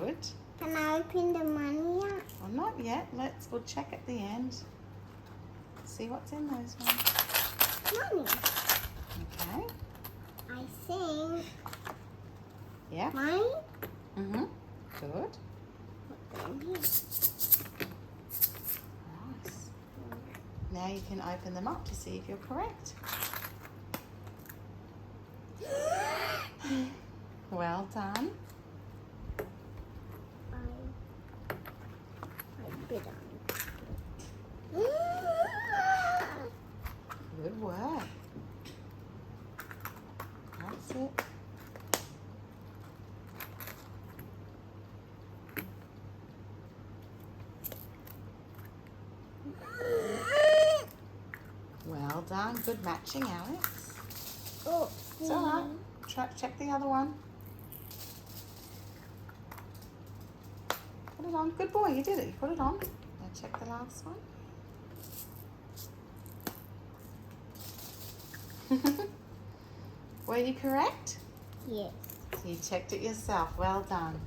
Good. Can I open the money yet? Well, not yet. We'll check at the end. See what's in those ones. Money. Okay. I think. Yeah. Money? Mhm. Good. Put them here. Nice. Now you can open them up to see if you're correct. Well done. I bit on it. Good work. That's it. Well done. Good matching, Alex. Oh, It's all right. Check the other one. Put it on. Good boy. You did it. You put it on. Now check the last one. Were you correct? yes. You checked it yourself. Well done.